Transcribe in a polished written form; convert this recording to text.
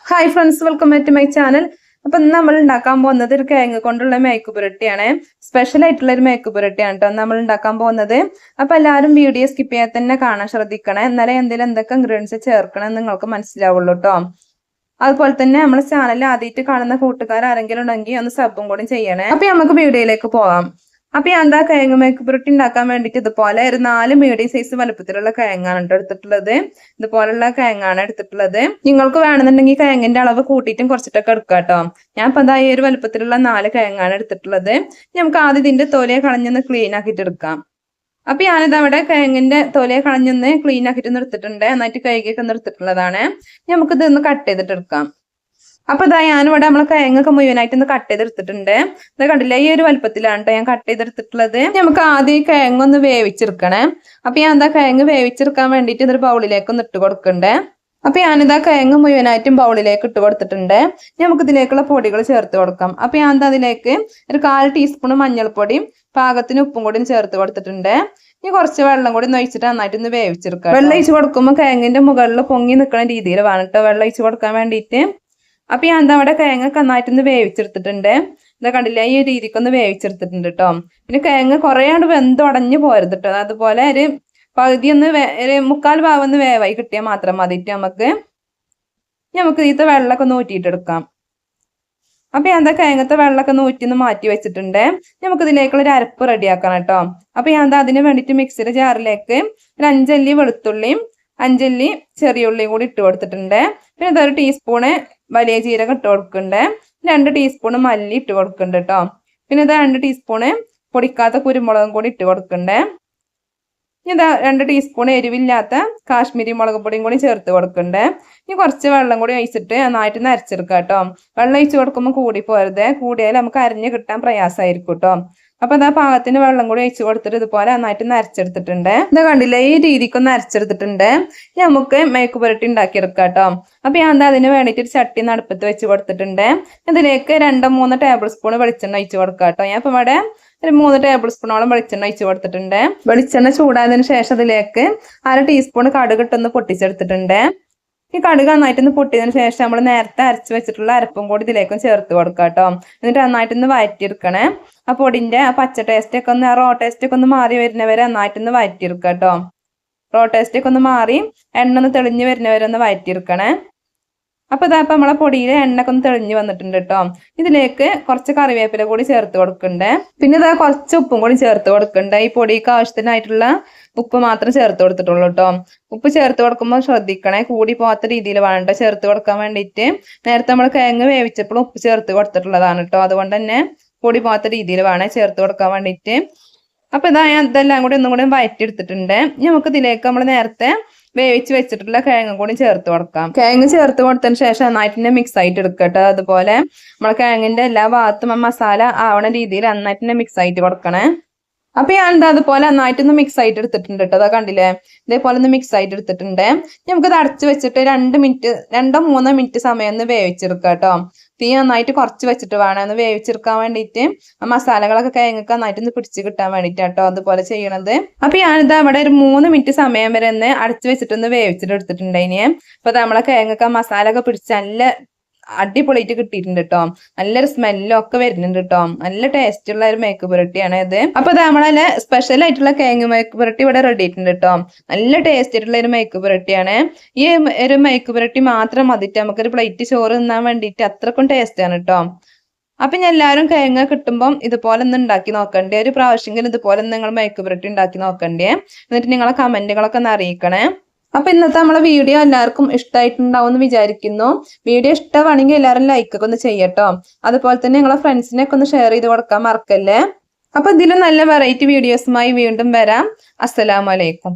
Hi friends, welcome back to my channel. അപ്പൊ ഇന്ന് നമ്മൾ ഉണ്ടാക്കാൻ പോകുന്നത് ഒരു കിഴങ്ങ് കൊണ്ടുള്ള മേക്ക് പുരട്ടിയാണ്. സ്പെഷ്യൽ ആയിട്ടുള്ള ഒരു മേക്ക് പുരട്ടിയാണ് കേട്ടോ നമ്മൾ ഉണ്ടാക്കാൻ പോകുന്നത്. അപ്പൊ എല്ലാവരും വീഡിയോ സ്കിപ്പ് ചെയ്യാൻ തന്നെ കാണാൻ ശ്രദ്ധിക്കണേ, എന്നാലേ എന്തൊക്കെ ഇൻഗ്രീഡിയൻസ് ചേർക്കണം എന്ന് നിങ്ങൾക്ക് മനസ്സിലാവുള്ളൂ കേട്ടോ. അതുപോലെ തന്നെ നമ്മുടെ ചാനൽ ആദ്യമായിട്ട് കാണുന്ന കൂട്ടുകാർ ആരെങ്കിലും ഉണ്ടെങ്കിൽ ഒന്ന് സബും കൂടി ചെയ്യണേ. അപ്പൊ നമുക്ക് വീഡിയോയിലേക്ക് പോകാം. അപ്പൊ ഞാൻ എന്താ കിഴങ്ങ് മേക്ക് പുരട്ടി ഉണ്ടാക്കാൻ വേണ്ടിട്ട് ഇതുപോലെ ഒരു 4 മീഡിയം സൈസ് വലുപ്പത്തിലുള്ള കിഴങ്ങാണ് കേട്ടോ എടുത്തിട്ടുള്ളത്. ഇതുപോലുള്ള കിഴങ്ങാണ് എടുത്തിട്ടുള്ളത്. നിങ്ങൾക്ക് വേണമെന്നുണ്ടെങ്കിൽ കിഴങ്ങിന്റെ അളവ് കൂട്ടിയിട്ടും കുറച്ചിട്ടൊക്കെ എടുക്കാം കേട്ടോ. ഞാൻ ഇപ്പൊ ഈ ഒരു വലുപ്പത്തിലുള്ള 4 കിഴങ്ങാണ് എടുത്തിട്ടുള്ളത്. നമുക്ക് ആദ്യം ഇതിന്റെ തൊലിയെ കളഞ്ഞൊന്ന് ക്ലീൻ ആക്കിയിട്ട് എടുക്കാം. അപ്പൊ ഞാനിത് അവിടെ കിഴങ്ങിന്റെ തൊലിയെ കളഞ്ഞൊന്ന് ക്ലീൻ ആക്കിയിട്ട് എടുത്തിട്ടുണ്ട്. നന്നായിട്ട് കഴുകിയൊക്കെ എടുത്തിട്ടുള്ളതാണ്. നമുക്ക് ഇതൊന്ന് കട്ട് ചെയ്തിട്ട് എടുക്കാം. അപ്പൊ ഇതാ ഞാനിവിടെ നമ്മളെ കിഴങ്ങൊക്കെ മുഴുവനായിട്ട് ഒന്ന് കട്ട് ചെയ്തെടുത്തിട്ടുണ്ട്. ഇത് കണ്ടില്ല, ഈ ഒരു വലുപ്പത്തിലാണ് കേട്ടോ ഞാൻ കട്ട് ചെയ്തെടുത്തിട്ടുള്ളത്. നമുക്ക് ആദ്യം കിഴങ്ങൊന്ന് വേവിച്ചെടുക്കണേ. അപ്പൊ ഞാൻ എന്താ കിഴങ്ങ് വേവിച്ചെടുക്കാൻ വേണ്ടിയിട്ട് ഇതൊരു ബൗളിലേക്ക് ഒന്ന് ഇട്ട് കൊടുക്കണ്ടേ. അപ്പൊ ഞാനിതാ കിഴങ്ങ് മുഴുവനായിട്ടും ബൗളിലേക്ക് ഇട്ട് കൊടുത്തിട്ടുണ്ട്. നമുക്ക് ഇതിലേക്കുള്ള പൊടികൾ ചേർത്ത് കൊടുക്കാം. അപ്പൊ ഞാൻ എന്താ അതിലേക്ക് ഒരു 1/4 ടീസ്പൂൺ മഞ്ഞൾപ്പൊടിയും പാകത്തിന് ഉപ്പും കൂടി ചേർത്ത് കൊടുത്തിട്ടുണ്ട്. ഇനി കുറച്ച് വെള്ളം കൂടി ഒഴിച്ചിട്ട് നന്നായിട്ട് ഒന്ന് വേവിച്ചെടുക്കാം. വെള്ളം ഒഴിച്ച് കൊടുക്കുമ്പോൾ കിഴങ്ങിന്റെ മുകളിൽ പൊങ്ങി നിൽക്കുന്ന രീതിയിൽ വേണം കേട്ടോ വെള്ളം ഒഴിച്ച് കൊടുക്കാൻ വേണ്ടിയിട്ട്. അപ്പൊ ഞാൻ എന്താ അവിടെ കിഴങ്ങൊക്കെ നന്നായിട്ടൊന്ന് വേവിച്ചെടുത്തിട്ടുണ്ട്. ഇതാ കണ്ടില്ല, ഈ ഒരു രീതിക്കൊന്ന് വേവിച്ചെടുത്തിട്ടുണ്ട് കേട്ടോ. പിന്നെ കിഴങ്ങ് കുറേയാണ്ട് വെന്തുടഞ്ഞു പോരുത് കേട്ടോ. അതുപോലെ ഒരു പകുതി ഒന്ന് ഒരു 1/4 ഭാഗം ഒന്ന് വേവായി കിട്ടിയാൽ മാത്രം മതിയിട്ട് നമുക്ക് ഇതിത്തെ വെള്ളമൊക്കെ ഒന്ന് ഊറ്റിയിട്ടെടുക്കാം. അപ്പൊ ഞാൻ എന്താ കിഴങ്ങത്തെ വെള്ളമൊക്കെ ഒന്ന് ഊറ്റിന്ന് മാറ്റി വെച്ചിട്ടുണ്ട്. നമുക്ക് ഇതിലേക്കുള്ള ഒരു അരപ്പ് റെഡിയാക്കണം കേട്ടോ. അപ്പൊ ഞാൻ എന്താ അതിന് വേണ്ടിയിട്ട് മിക്സിയുടെ ജാറിലേക്ക് ഒരു 5 അല്ലി വെളുത്തുള്ളിയും 5 അല്ലി ചെറിയ ഉള്ളിയും കൂടി ഇട്ട് കൊടുത്തിട്ടുണ്ട്. പിന്നെ ഇതൊരു ടീസ്പൂണ് വലിയ ജീരകം ഇട്ട് കൊടുക്കുന്നുണ്ട്. 2 ടീസ്പൂണ് മല്ലി ഇട്ട് കൊടുക്കുന്നുണ്ട് കേട്ടോ. പിന്നെ ഇത് 2 ടീസ്പൂണ് പൊടിക്കാത്ത കുരുമുളകും കൂടി ഇട്ട് കൊടുക്കുന്നുണ്ട്. ഇതാ 2 ടീസ്പൂൺ എരിവില്ലാത്ത കാശ്മീരി മുളക് പൊടിയും കൂടി ചേർത്ത് കൊടുക്കുന്നുണ്ട്. ഇനി കുറച്ച് വെള്ളം കൂടി ഒഴിച്ചിട്ട് നന്നായിട്ട് അരച്ചെടുക്കാം കേട്ടോ. വെള്ളം ഒഴിച്ച് കൊടുക്കുമ്പോൾ കൂടി പോരുത്, കൂടിയാൽ നമുക്ക് അരിഞ്ഞ് കിട്ടാൻ പ്രയാസമായിരിക്കും കേട്ടോ. അപ്പൊ ഇതാ പാകത്തിന് വെള്ളം കൂടി ഒഴിച്ച് കൊടുത്തിട്ട് ഇതുപോലെ നന്നായിട്ട് അരച്ചെടുത്തിട്ടുണ്ട്. ഇത് കണ്ടില്ലേ, ഈ രീതിക്കൊന്ന് അരച്ചെടുത്തിട്ടുണ്ട്. നമുക്ക് മേക്ക് പുരട്ടി ഉണ്ടാക്കിയെടുക്കാം കേട്ടോ. അപ്പൊ ഞാൻ എന്താ അതിന് വേണ്ടിയിട്ട് ഒരു ചട്ടി അടുപ്പത്ത് വെച്ച് കൊടുത്തിട്ടുണ്ട്. ഇതിലേക്ക് 2-3 ടേബിൾ സ്പൂൺ വെളിച്ചെണ്ണ ഒഴിച്ച് കൊടുക്കാം കേട്ടോ. ഞാൻ ഇപ്പൊ ഇവിടെ ഒരു 3 ടേബിൾ സ്പൂണോളം വെളിച്ചെണ്ണ ഒഴിച്ച് കൊടുത്തിട്ടുണ്ട്. വെളിച്ചെണ്ണ ചൂടായതിനു ശേഷം അതിലേക്ക് 1/2 ടീസ്പൂൺ കടുക് ഇട്ടൊന്ന് പൊട്ടിച്ചെടുത്തിട്ടുണ്ട്. ഈ കടുക് നന്നായിട്ടൊന്ന് പൊട്ടിയതിനു ശേഷം നമ്മൾ നേരത്തെ അരച്ച് വെച്ചിട്ടുള്ള അരപ്പും കൂടി ഇതിലേക്കും ചേർത്ത് കൊടുക്കാം കേട്ടോ. എന്നിട്ട് നന്നായിട്ടൊന്ന് വഴറ്റിയെടുക്കണേ. ആ പൊടിന്റെ ആ പച്ച ടേസ്റ്റ് ഒക്കെ ഒന്ന് റോ ടേസ്റ്റ് ഒക്കെ ഒന്ന് മാറി വരുന്നവരെ നന്നായിട്ടൊന്ന് വഴറ്റിയെടുക്കാം കേട്ടോ. റോ ടേസ്റ്റ് ഒക്കെ ഒന്ന് മാറി എണ്ണ ഒന്ന് തെളിഞ്ഞ് വരുന്നവരെ ഒന്ന് വഴറ്റിയെടുക്കണേ. അപ്പൊ ഇതാ നമ്മളെ പൊടിയിലെ എണ്ണയൊക്കെ ഒന്ന് തെളിഞ്ഞ് വന്നിട്ടുണ്ട് കേട്ടോ. ഇതിലേക്ക് കുറച്ച് കറിവേപ്പില കൂടി ചേർത്ത് കൊടുക്കണ്ടേ. പിന്നെ ഇതാ കുറച്ച് ഉപ്പും കൂടി ചേർത്ത് കൊടുക്കണ്ടേ. ഈ പൊടിക്ക് ആവശ്യത്തിനായിട്ടുള്ള ഉപ്പ് മാത്രം ചേർത്ത് കൊടുത്തിട്ടുള്ളൂ കേട്ടോ. ഉപ്പ് ചേർത്ത് കൊടുക്കുമ്പോൾ ശ്രദ്ധിക്കണേ, കൂടി പോകാത്ത രീതിയിൽ വേണ്ട ചേർത്ത് കൊടുക്കാൻ വേണ്ടിയിട്ട്. നേരത്തെ നമ്മൾ കിഴങ്ങ് വേവിച്ചപ്പോൾ ഉപ്പ് ചേർത്ത് കൊടുത്തിട്ടുള്ളതാണ് കേട്ടോ. അതുകൊണ്ട് തന്നെ കൂടി പോകാത്ത രീതിയിൽ വേണേ ചേർത്ത് കൊടുക്കാൻ വേണ്ടിയിട്ട്. അപ്പൊ ഇതാ ഞാൻ ഇതെല്ലാം കൂടി ഒന്നും കൂടി വഴറ്റിയെടുത്തിട്ടുണ്ട്. നമുക്ക് ഇതിലേക്ക് നമ്മൾ നേരത്തെ വേവിച്ച് വെച്ചിട്ടുള്ള കിഴങ്ങ് കൂടി ചേർത്ത് കൊടുക്കാം. കിഴങ്ങ് ചേർത്ത് കൊടുത്തതിന് ശേഷം നന്നായിട്ട് മിക്സ് ആയിട്ട് എടുക്കട്ടെ. അതുപോലെ നമ്മളെ കിഴങ്ങിന്റെ എല്ലാ ഭാഗത്തും മസാല ആവണ രീതിയിൽ നന്നായിട്ട് മിക്സ് ആയിട്ട് കൊടുക്കണേ. അപ്പൊ ഞാൻ എന്താ അതുപോലെ നന്നായിട്ടൊന്ന് മിക്സ് ആയിട്ട് എടുത്തിട്ടുണ്ട് കേട്ടോ. അതാ കണ്ടില്ലേ, ഇതേപോലെ ഒന്ന് മിക്സ് ആയിട്ട് എടുത്തിട്ടുണ്ട്. നമുക്കത് അടച്ച് വെച്ചിട്ട് 2-3 മിനിറ്റ് സമയം ഒന്ന് വേവിച്ചെടുക്കാം കേട്ടോ. തീ നന്നായിട്ട് കുറച്ച് വെച്ചിട്ട് വേണം ഒന്ന് വേവിച്ചെടുക്കാൻ വേണ്ടിയിട്ട്. മസാലകളൊക്കെ കിഴങ്ങൊക്കെ നന്നായിട്ടൊന്ന് പിടിച്ച് കിട്ടാൻ വേണ്ടിയിട്ട് കേട്ടോ അതുപോലെ ചെയ്യണത്. അപ്പൊ ഞാനിതാ ഇവിടെ ഒരു 3 മിനിറ്റ് സമയം വരെ ഒന്ന് അടച്ച് വെച്ചിട്ടൊന്ന് വേവിച്ചിട്ട് എടുത്തിട്ടുണ്ട്. ഇനി അപ്പൊ നമ്മളെ കിഴങ്ങൊക്കെ മസാല ഒക്കെ പിടിച്ച് നല്ല അടിപൊളിയായിട്ട് കിട്ടിയിട്ടുണ്ട് കേട്ടോ. നല്ലൊരു സ്മെല്ലും ഒക്കെ വരുന്നുണ്ട് കേട്ടോ. നല്ല ടേസ്റ്റ് ഉള്ള ഒരു മേക്ക് പുരട്ടിയാണ് ഇത്. അപ്പൊ ഇത് നമ്മളെ സ്പെഷ്യൽ ആയിട്ടുള്ള കിഴങ്ങ് മേക്ക് പുരട്ടി ഇവിടെ റെഡി ആയിട്ടുണ്ട് കേട്ടോ. നല്ല ടേസ്റ്റ് ആയിട്ടുള്ള ഒരു മേക്ക് പുരട്ടിയാണ്. ഈ ഒരു മേക്ക് പുരട്ടി മാത്രം മതിട്ട് നമുക്കൊരു പ്ലേറ്റ് ചോറ് തിന്നാൻ വേണ്ടിയിട്ട് അത്രക്കും ടേസ്റ്റ് ആണ് കേട്ടോ. അപ്പൊ ഞാൻ എല്ലാവരും കിഴങ്ങ് കിട്ടുമ്പം ഇതുപോലെ ഒന്ന് ഉണ്ടാക്കി നോക്കണ്ടേ. ഒരു പ്രാവശ്യമെങ്കിലും ഇതുപോലെ നിങ്ങൾ മേക്ക് പുരട്ടി ഉണ്ടാക്കി നോക്കണ്ടേ. എന്നിട്ട് നിങ്ങളെ കമന്റുകളൊക്കെ ഒന്ന് അറിയിക്കണേ. അപ്പൊ ഇന്നത്തെ നമ്മളെ വീഡിയോ എല്ലാവർക്കും ഇഷ്ടമായിട്ടുണ്ടാവും എന്ന് വിചാരിക്കുന്നു. വീഡിയോ ഇഷ്ടമാണെങ്കിൽ എല്ലാവരും ലൈക്കൊക്കെ ഒന്ന് ചെയ്യട്ടോ. അതുപോലെ തന്നെ നിങ്ങളെ ഫ്രണ്ട്സിനെയൊക്കെ ഒന്ന് ഷെയർ ചെയ്ത് കൊടുക്കാൻ മറക്കല്ലേ. അപ്പൊ ഇതിലും നല്ല വെറൈറ്റി വീഡിയോസുമായി വീണ്ടും വരാം. അസ്സലാമു അലൈക്കും.